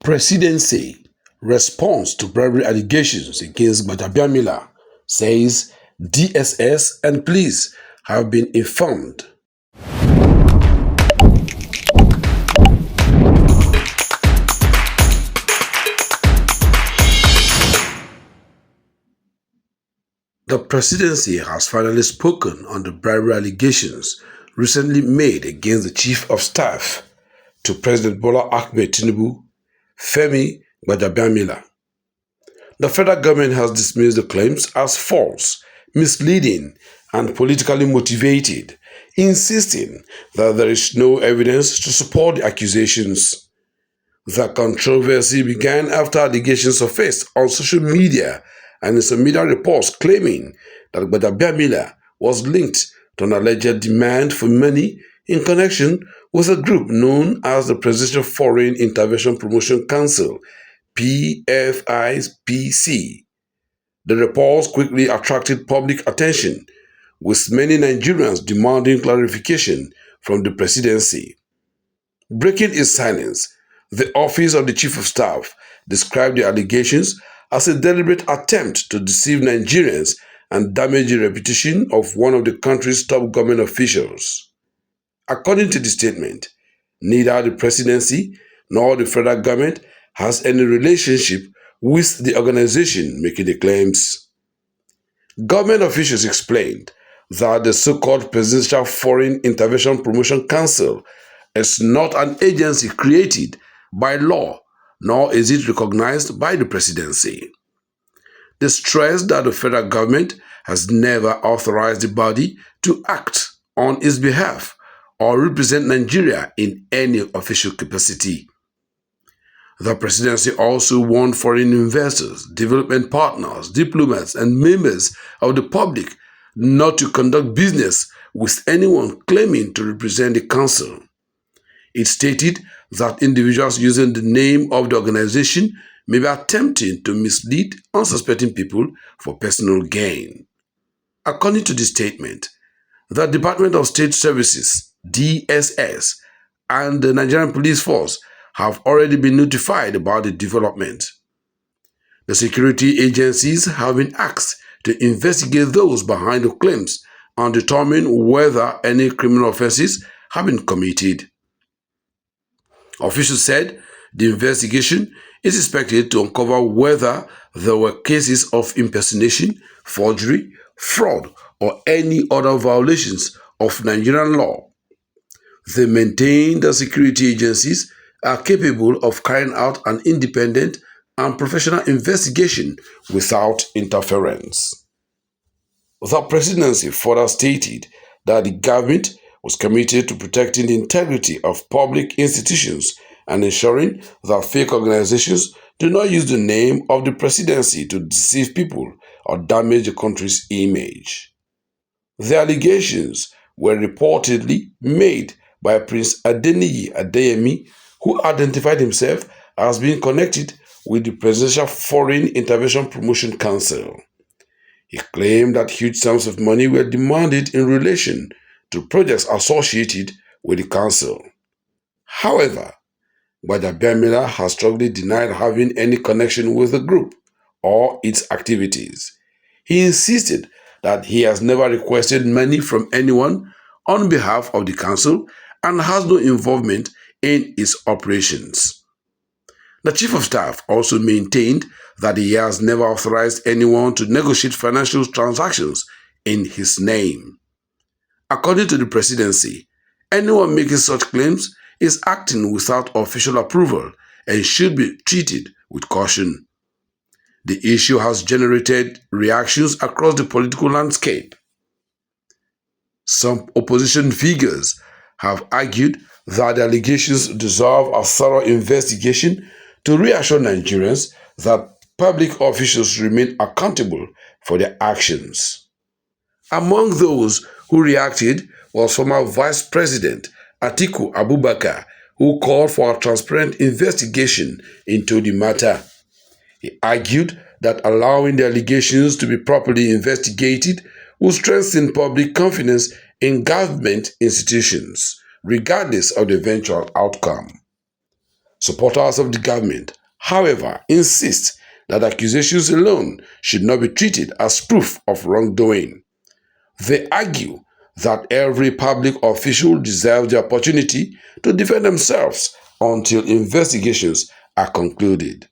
Presidency response to bribery allegations against Gbajabiamila, says DSS and police have been informed. The presidency has finally spoken on the bribery allegations recently made against the Chief of Staff to President Bola Tinubu, Femi Gbajabiamila. The federal government has dismissed the claims as false, misleading, and politically motivated, insisting that there is no evidence to support the accusations. The controversy began after allegations surfaced on social media and in some media reports claiming that Gbajabiamila was linked to an alleged demand for money in connection with a group known as the Presidential Foreign Intervention Promotion Council, PFIPC. The reports quickly attracted public attention, with many Nigerians demanding clarification from the presidency. Breaking its silence, the Office of the Chief of Staff described the allegations as a deliberate attempt to deceive Nigerians and damage the reputation of one of the country's top government officials. According to the statement, neither the presidency nor the federal government has any relationship with the organization making the claims. Government officials explained that the so-called Presidential Foreign Intervention Promotion Council is not an agency created by law, nor is it recognized by the presidency. They stressed that the federal government has never authorized the body to act on its behalf or represent Nigeria in any official capacity. The presidency also warned foreign investors, development partners, diplomats, and members of the public not to conduct business with anyone claiming to represent the council. It stated that individuals using the name of the organization may be attempting to mislead unsuspecting people for personal gain. According to the statement, the Department of State Services, DSS, and the Nigerian Police Force have already been notified about the development. The security agencies have been asked to investigate those behind the claims and determine whether any criminal offenses have been committed. Officials said the investigation is expected to uncover whether there were cases of impersonation, forgery, fraud, or any other violations of Nigerian law. They maintain that security agencies are capable of carrying out an independent and professional investigation without interference. The presidency further stated that the government was committed to protecting the integrity of public institutions and ensuring that fake organizations do not use the name of the presidency to deceive people or damage the country's image. The allegations were reportedly made by Prince Adeniyi Adeyemi, who identified himself as being connected with the Presidential Foreign Intervention Promotion Council. He claimed that huge sums of money were demanded in relation to projects associated with the council. However, Gbajabiamila has strongly denied having any connection with the group or its activities. He insisted that he has never requested money from anyone on behalf of the council and has no involvement in its operations. The Chief of Staff also maintained that he has never authorized anyone to negotiate financial transactions in his name. According to the presidency, anyone making such claims is acting without official approval and should be treated with caution. The issue has generated reactions across the political landscape. Some opposition figures have argued that the allegations deserve a thorough investigation to reassure Nigerians that public officials remain accountable for their actions. Among those who reacted was former Vice President Atiku Abubakar, who called for a transparent investigation into the matter. He argued that allowing the allegations to be properly investigated will strengthen public confidence in government institutions, regardless of the eventual outcome. Supporters of the government, however, insist that accusations alone should not be treated as proof of wrongdoing. They argue that every public official deserves the opportunity to defend themselves until investigations are concluded.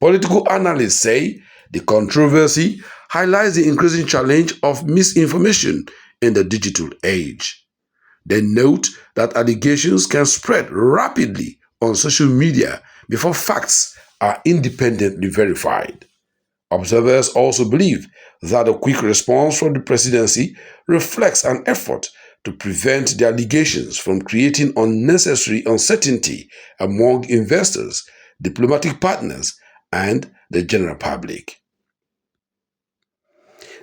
Political analysts say the controversy highlights the increasing challenge of misinformation in the digital age. They note that allegations can spread rapidly on social media before facts are independently verified. Observers also believe that a quick response from the presidency reflects an effort to prevent the allegations from creating unnecessary uncertainty among investors, diplomatic partners, and the general public.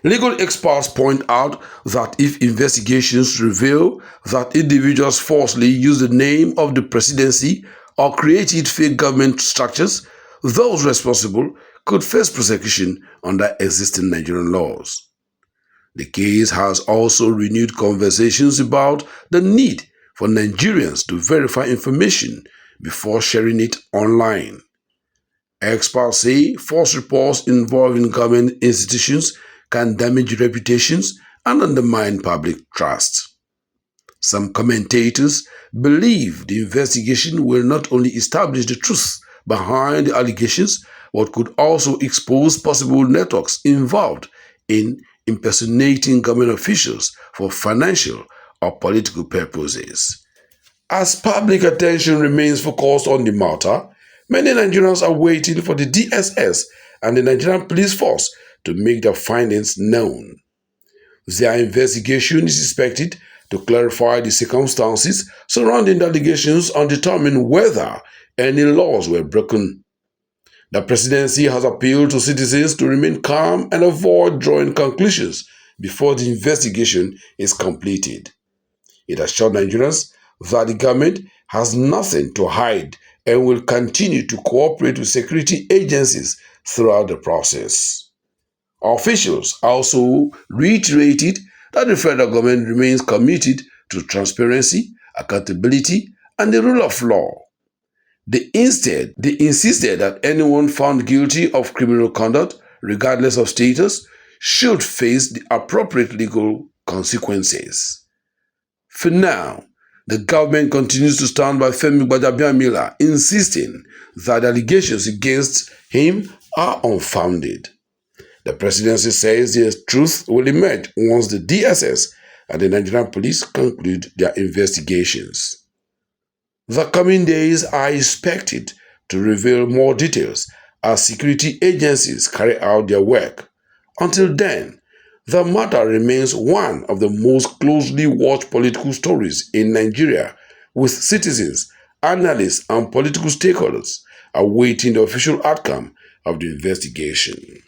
Legal experts point out that if investigations reveal that individuals falsely used the name of the presidency or created fake government structures, those responsible could face prosecution under existing Nigerian laws. The case has also renewed conversations about the need for Nigerians to verify information before sharing it online. Experts say false reports involving government institutions can damage reputations and undermine public trust. Some commentators believe the investigation will not only establish the truth behind the allegations, but could also expose possible networks involved in impersonating government officials for financial or political purposes. As public attention remains focused on the matter, many Nigerians are waiting for the DSS and the Nigerian police force to make their findings known. Their investigation is expected to clarify the circumstances surrounding the allegations and determine whether any laws were broken. The presidency has appealed to citizens to remain calm and avoid drawing conclusions before the investigation is completed. It assured Nigerians that the government has nothing to hide and will continue to cooperate with security agencies throughout the process. Officials also reiterated that the federal government remains committed to transparency, accountability, and the rule of law. They insisted that anyone found guilty of criminal conduct, regardless of status, should face the appropriate legal consequences. For now, the government continues to stand by Femi Gbajabiamila, insisting that allegations against him are unfounded. The presidency says the truth will emerge once the DSS and the Nigerian police conclude their investigations. The coming days are expected to reveal more details as security agencies carry out their work. Until then, the matter remains one of the most closely watched political stories in Nigeria, with citizens, analysts, and political stakeholders awaiting the official outcome of the investigation.